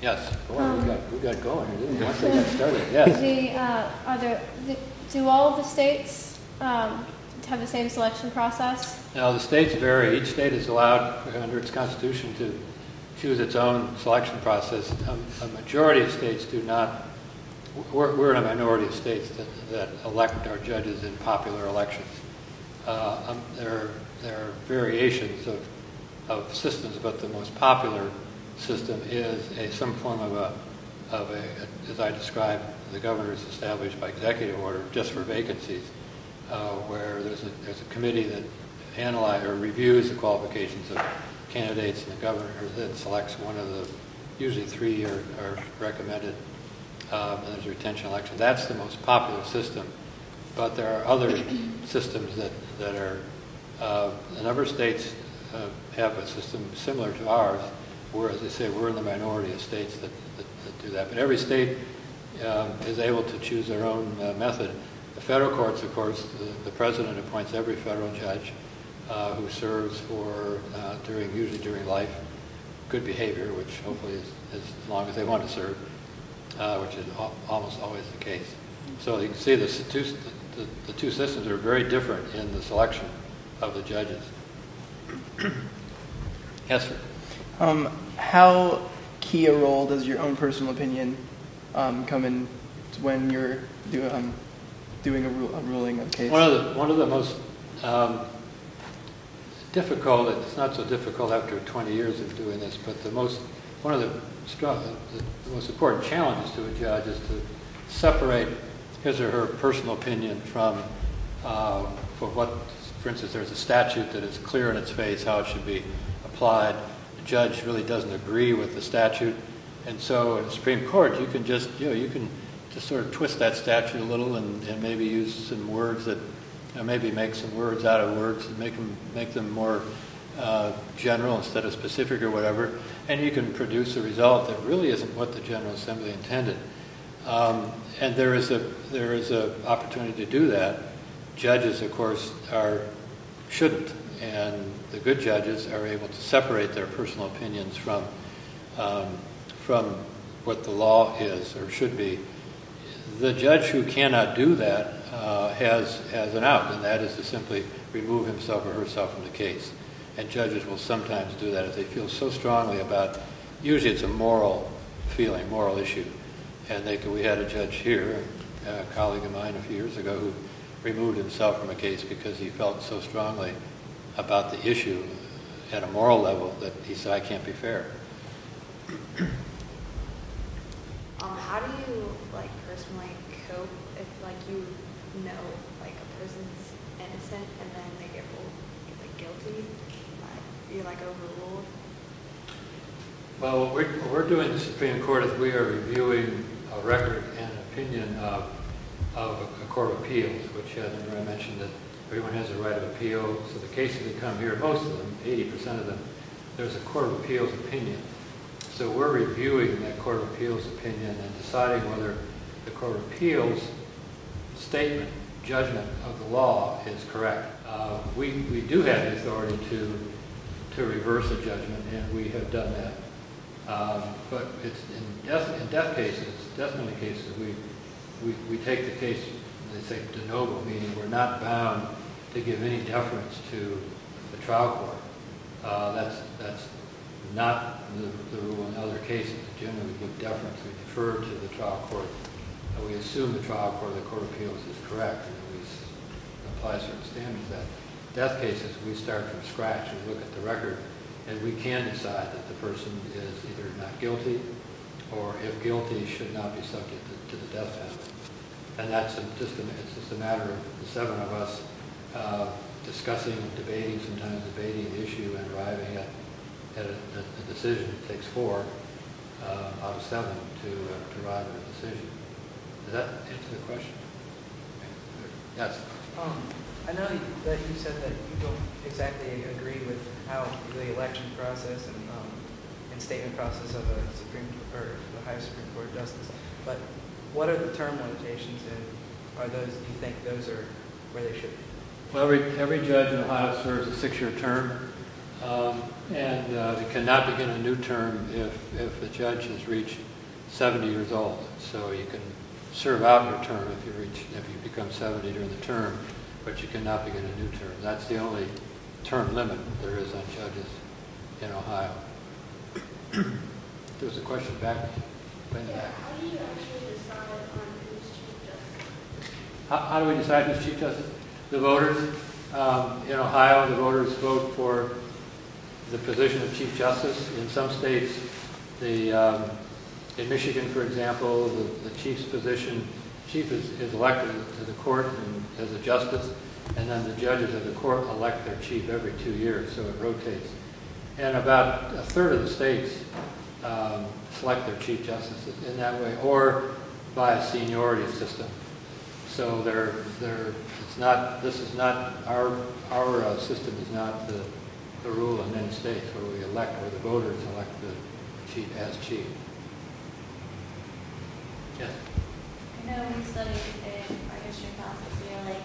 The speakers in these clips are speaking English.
Yes. Boy, we got going, didn't we? Once they got started, yes. Do all of the states have the same selection process? No, the states vary. Each state is allowed under its constitution to choose its own selection process. A majority of states do not. We're in a minority of states that elect our judges in popular elections. There are variations of systems, but the most popular system is some form of a, as I described, the governor is established by executive order just for vacancies, where there's a committee that analyzes or reviews the qualifications of candidates, and the governor then selects one of the, usually 3 are recommended, and there's a retention election. That's the most popular system, but there are other systems that are, a number of states have a system similar to ours, where, as I say, we're in the minority of states that do that. But every state is able to choose their own method. The federal courts, of course, the president appoints every federal judge who serves for usually during life, good behavior, which hopefully is as long as they want to serve, which is almost always the case. So you can see the two systems are very different in the selection of the judges. Yes, sir. How key a role does your own personal opinion come in when you're doing a ruling of a case? One of the most difficult. It's not so difficult after 20 years of doing this, but one of the most important challenges to a judge is to separate his or her personal opinion from for instance, there's a statute that is clear in its face how it should be applied. The judge really doesn't agree with the statute, and so in the Supreme Court, you can just sort of twist that statute a little and maybe use some words that maybe make some words out of words and make them more general instead of specific or whatever, and you can produce a result that really isn't what the General Assembly intended. And there is a opportunity to do that. Judges, of course, shouldn't, and the good judges are able to separate their personal opinions from what the law is or should be. The judge who cannot do that has an out, and that is to simply remove himself or herself from the case. And judges will sometimes do that if they feel so strongly about. Usually, it's a moral feeling, moral issue. And we had a judge here, a colleague of mine a few years ago, who removed himself from a case because he felt so strongly about the issue at a moral level that he said, "I can't be fair." How do you personally cope if you know a person's innocent and then they get ruled guilty? You're overruled. Well, what we're doing in the Supreme Court is we are reviewing a record and opinion of a court of appeals, which I mentioned that everyone has a right of appeal. So the cases that come here, most of them, 80% of them, there's a court of appeals opinion. So we're reviewing that court of appeals opinion and deciding whether the court of appeals statement, judgment of the law is correct. We do have the authority to reverse a judgment, and we have done that. But it's in death cases, death penalty cases, we take the case, they say de novo, meaning we're not bound to give any deference to the trial court. That's not the rule in other cases. Generally, we give deference. We defer to the trial court. And we assume the trial court, the court of appeals, is correct, and we apply certain standards to that. Death cases, we start from scratch. We look at the record, and we can decide that the person is either not guilty, or if guilty, should not be subject to the death penalty. And that's it's just a matter of the seven of us discussing, sometimes debating the issue and arriving at a decision. It takes 4 out of 7 to arrive at a decision. Does that answer the question? Yes. I know that you said that you don't exactly agree with how the election process and statement process of a the highest Supreme Court justice, but what are the term limitations, and do you think those are where they should be? Well, every judge in Ohio serves a 6-year term. And they cannot begin a new term if the judge has reached 70 years old. So you can serve out your term if you become 70 during the term, but you cannot begin a new term. That's the only term limit there is on judges in Ohio. There was a question back in the back. How do you actually decide on who's Chief Justice? How do we decide who's Chief Justice? The voters in Ohio, the voters vote for the position of Chief Justice. In some states, in Michigan, for example, the chief's position, chief is elected to the court as a justice, and then the judges of the court elect their chief every 2 years, so it rotates. And about a third of the states select their chief justice in that way, or by a seniority system. So it's not. This is not our system is not the rule in many states where we elect, where the voters elect the chief as chief. Yes. I know we studied in our history class this year, like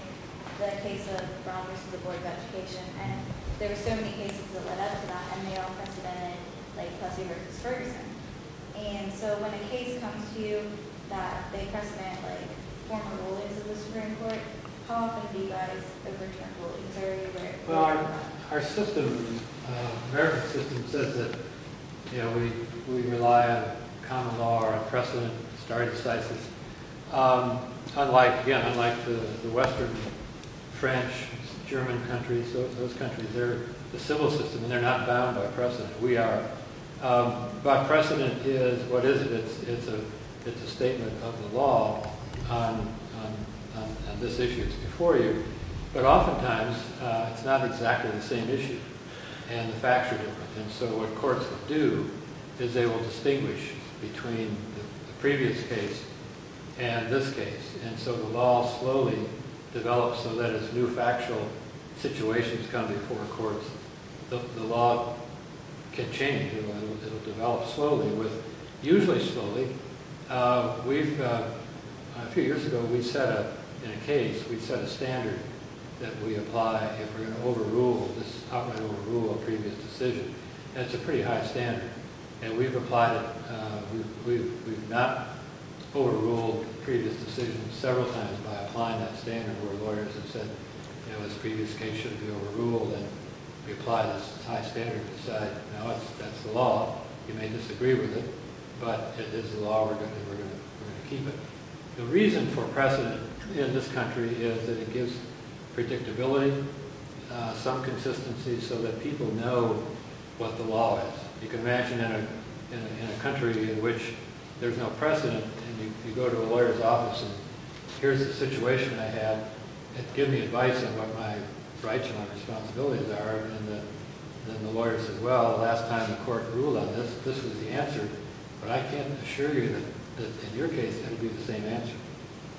the case of Brown versus the Board of Education, and there were so many cases that led up to that, and they all precedented like Plessy versus Ferguson. And so when a case comes to you that they precedent like former rulings of the Supreme Court, how often do you guys overturn rulings? Or are you Well, our system, American system, says that we rely on common law or on precedent, stare decisis. Unlike the Western, French, German countries, those countries, they're the civil system and they're not bound by precedent. We are. But precedent is, what is it? It's a statement of the law on this issue that's before you. But oftentimes, it's not exactly the same issue, and the facts are different. And so what courts will do is they will distinguish between the previous case and this case. And so the law slowly develops so that as new factual situations come before courts, the law can change. It'll develop slowly, usually slowly. A few years ago, we set a standard that we apply if we're going to outright overrule a previous decision. And it's a pretty high standard. And we've applied it, we've not overruled previous decisions several times by applying that standard where lawyers have said, this previous case shouldn't be overruled, and we apply this high standard and decide, no, that's the law. You may disagree with it, but it is the law, we're going to keep it. The reason for precedent in this country is that it gives predictability, some consistency, so that people know what the law is. You can imagine in a country in which there's no precedent, and you go to a lawyer's office and here's the situation I had, and give me advice on what my rights and my responsibilities are, and then the lawyer says, well, the last time the court ruled on this was the answer, but I can't assure you that in your case it'll be the same answer.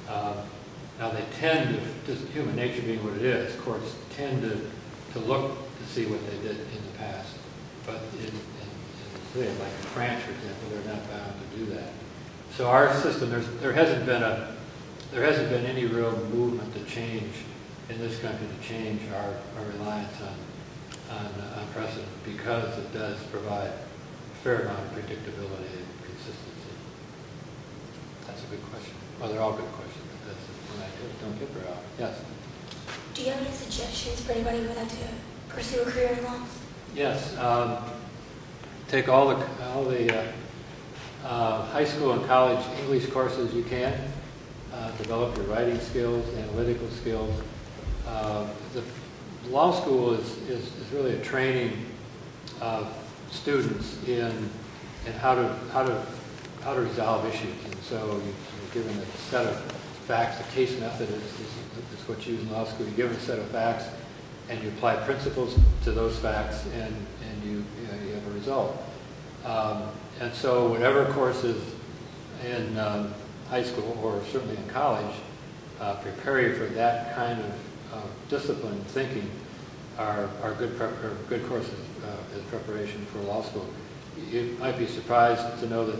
Now they tend to, just human nature being what it is, courts tend to look to see what they did in the past. But like in France, for example, they're not bound to do that. So our system, there hasn't been any real movement to change in this country to change our reliance on precedent, because it does provide a fair amount of predictability and consistency. That's a good question. Well, they're all good questions, but that's one I don't get very often. Yes? Do you have any suggestions for anybody who would like to pursue a career in law? Yes. Take all the high school and college English courses you can. Develop your writing skills, analytical skills. The law school is really a training of students in how to resolve issues. And so you're given a set of facts. The case method is what you use in law school. You're given a set of facts, and you apply principles to those facts, and you have a result. And so whatever courses in high school or certainly in college prepare you for that kind of disciplined thinking are good courses as preparation for law school. You might be surprised to know that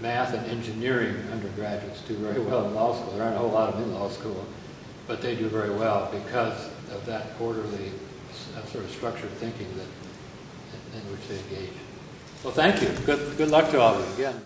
math and engineering undergraduates do very well in law school. There aren't a whole lot of them in law school, but they do very well because of that orderly sort of structured thinking in which they engage. Well, thank you. Good luck to all of you again.